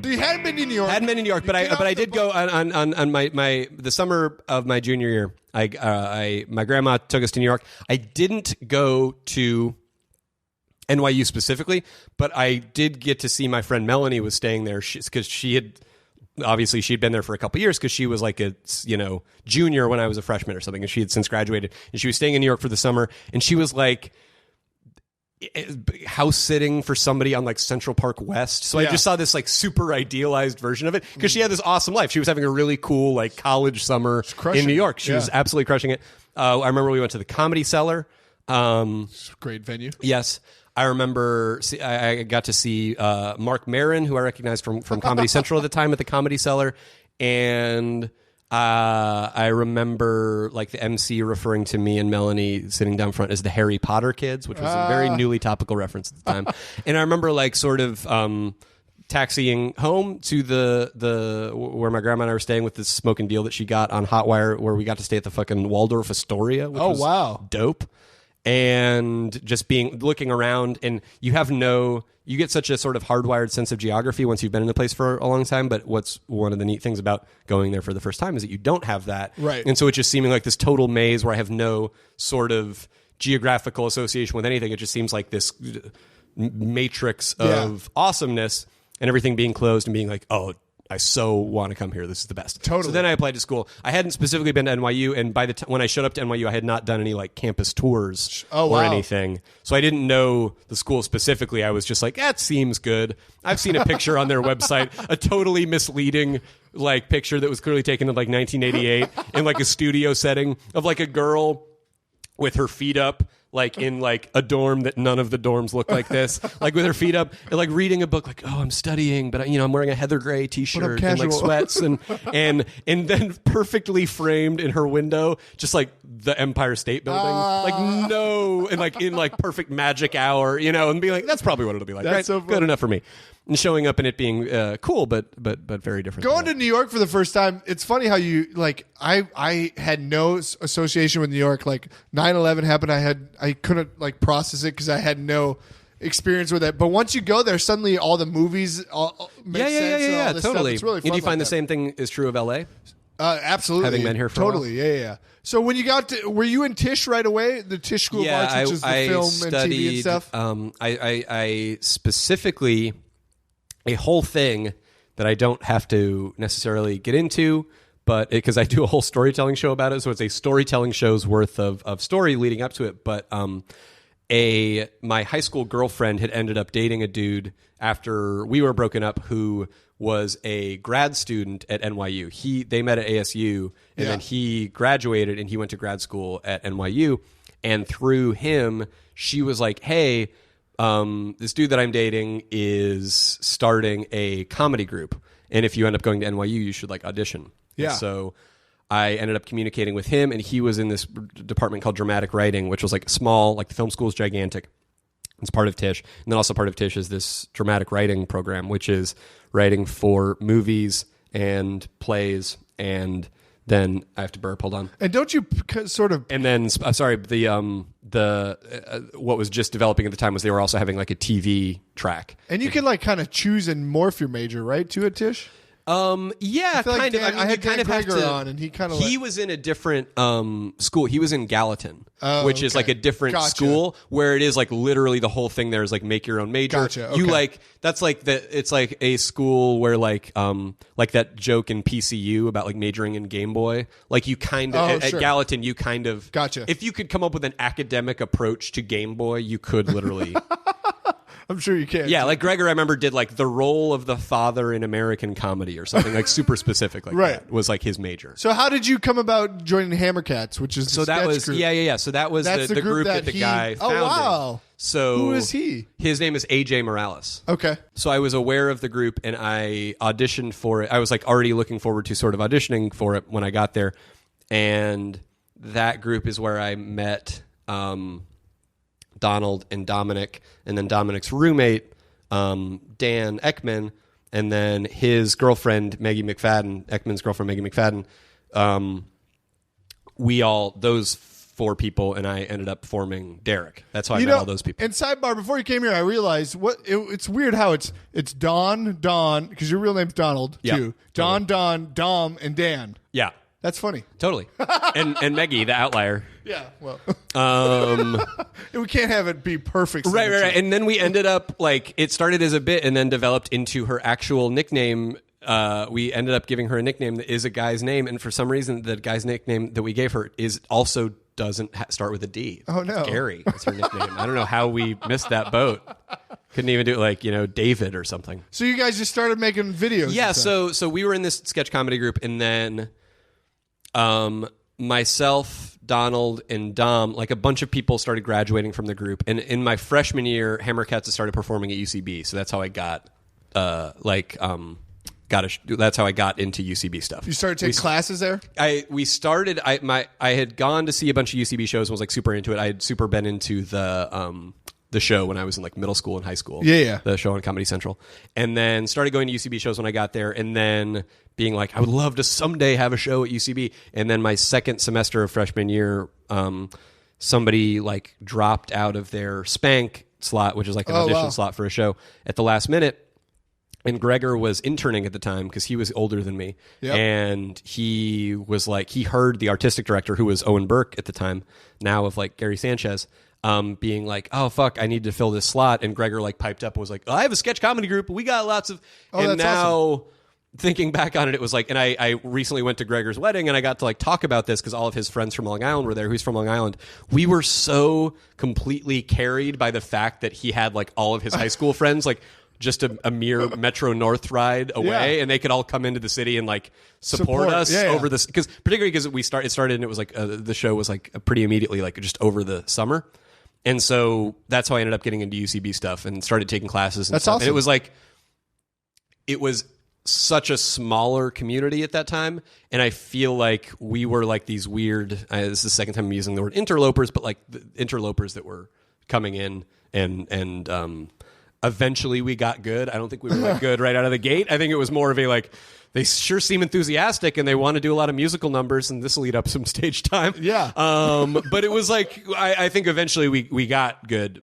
You hadn't been to New York. Hadn't been in New York, but I did go on my the summer of my junior year. My grandma took us to New York. I didn't go to NYU specifically, but I did get to see my friend Melanie was staying there because she'd been there for a couple of years because she was like a junior when I was a freshman or something, and she had since graduated, and she was staying in New York for the summer, and she was like house sitting for somebody on like Central Park West. So I just saw this like super idealized version of it because she had this awesome life. She was having a really cool like college summer in New York. She was absolutely crushing it. I remember we went to the Comedy Cellar. Great venue. Yes. I remember I got to see Mark Maron, who I recognized from Comedy Central at the time, at the Comedy Cellar. And I remember like the MC referring to me and Melanie sitting down front as the Harry Potter kids, which was a very newly topical reference at the time. And I remember like sort of taxiing home to the where my grandma and I were staying with this smoking deal that she got on Hotwire, where we got to stay at the fucking Waldorf Astoria, which was dope. And just looking around, and you get such a sort of hardwired sense of geography once you've been in the place for a long time. But what's one of the neat things about going there for the first time is that you don't have that. Right. And so it's just seeming like this total maze where I have no sort of geographical association with anything. It just seems like this matrix of awesomeness, and everything being closed and being like, oh, I so want to come here. This is the best. Totally. So then I applied to school. I hadn't specifically been to NYU, and by the when I showed up to NYU, I had not done any like campus tours or anything. So I didn't know the school specifically. I was just like, that seems good. I've seen a picture on their website, a totally misleading like picture that was clearly taken in like 1988 in like a studio setting of like a girl with her feet up, like in like a dorm that none of the dorms look like this, like with her feet up and like reading a book, like, oh, I'm studying, but I'm wearing a Heather Gray t-shirt and like sweats and then perfectly framed in her window, just like the Empire State Building, like no, and like in like perfect magic hour, and being like, that's probably what it'll be like, right? So good enough for me. And showing up and it being cool, but very different. Going to New York for the first time, it's funny how you like. I had no association with New York. Like 9/11 happened, I couldn't like process it because I had no experience with it. But once you go there, suddenly all the movies make sense. And all this totally. Stuff. It's really fun. And do you find the same thing is true of LA? Absolutely, having been here for a while? yeah. So when you got to, were you in Tisch right away? The Tisch School of Arts, which is the film and TV and stuff. I specifically. A whole thing that I don't have to necessarily get into, but because I do a whole storytelling show about it, so it's a storytelling show's worth of story leading up to it. But my high school girlfriend had ended up dating a dude after we were broken up who was a grad student at NYU. They met at ASU, and then he graduated and he went to grad school at NYU. And through him, she was like, hey, this dude that I'm dating is starting a comedy group, and if you end up going to NYU, you should like audition. Yeah. And so I ended up communicating with him, and he was in this department called dramatic writing, which was like small, like the film school is gigantic. It's part of Tisch, and then also part of Tisch is this dramatic writing program, which is writing for movies and plays and. Then I have to burp. Hold on. And don't you sort of? And then, sorry, what was just developing at the time was they were also having like a TV track. And you can like kind of choose and morph your major, right? To a Tisch. Yeah, kind of. I had Dan Gregor on, and he was in a different school. He was in Gallatin, which is like a different school where it is like literally the whole thing there is like make your own major. Gotcha. Okay. You like that's like it's like a school where like that joke in PCU about like majoring in Game Boy. Like you kind of at Gallatin, you kind of if you could come up with an academic approach to Game Boy, you could literally. I'm sure you can. Yeah, like Gregor, I remember did like the role of the father in American comedy or something like super specific like that was like his major. So how did you come about joining Hammerkatz, which is the sketch group? Yeah. So that was the group that the guy founded. Oh, wow. So who is he? His name is AJ Morales. Okay. So I was aware of the group and I auditioned for it. I was like already looking forward to sort of auditioning for it when I got there. And that group is where I met Donald and Dominic, and then Dominic's roommate, Dan Ekman, and then his girlfriend, Maggie McFadden, Ekman's girlfriend, Maggie McFadden. Those 4 people, and I ended up forming Derrick. That's how I met all those people. And sidebar, before you came here, I realized it's weird how it's Don, because your real name's Donald too. Don, Dom, and Dan. Yeah. That's funny. Totally. and Maggie, the outlier. Yeah, well. We can't have it be perfect. Right. And then we ended up, like, it started as a bit and then developed into her actual nickname. We ended up giving her a nickname that is a guy's name, and for some reason, the guy's nickname that we gave her doesn't start with a D. Oh, no. Gary is her nickname. I don't know how we missed that boat. Couldn't even do it like, David or something. So you guys just started making videos? Yeah, so we were in this sketch comedy group, and then myself, Donald, and Dom, like a bunch of people started graduating from the group. And in my freshman year, Hammerkatz started performing at UCB. So that's how I got, that's how I got into UCB stuff. You started taking classes there? I had gone to see a bunch of UCB shows and was like super into it. I had super been into the show when I was in like middle school and high school. Yeah. The show on Comedy Central. And then started going to UCB shows when I got there, and then being like, I would love to someday have a show at UCB. And then my second semester of freshman year, somebody like dropped out of their Spank slot, which is like an audition slot for a show, at the last minute. And Gregor was interning at the time because he was older than me. Yep. And he was like, he heard the artistic director, who was Owen Burke at the time, now of like Gary Sanchez, being like, oh, fuck, I need to fill this slot. And Gregor like piped up and was like, oh, I have a sketch comedy group. We got lots of... and now... Awesome. Thinking back on it, it was like, and I recently went to Gregor's wedding, and I got to like talk about this because all of his friends from Long Island were there. Who's from Long Island? We were so completely carried by the fact that he had like all of his high school friends, like just a mere Metro North ride away, and they could all come into the city and like support us over this. Because particularly because it started and it was like the show was like pretty immediately like just over the summer, and so that's how I ended up getting into UCB stuff and started taking classes. And that's stuff. awesome. And it was like, it was such a smaller community at that time, and I feel like we were like these weird, this is the second time I'm using the word interlopers, but like the interlopers that were coming in, and eventually we got good. I don't think we were like good right out of the gate. I think it was more of a like, they sure seem enthusiastic and they want to do a lot of musical numbers, and this will eat up some stage time. Yeah. But it was like, I think eventually we got good,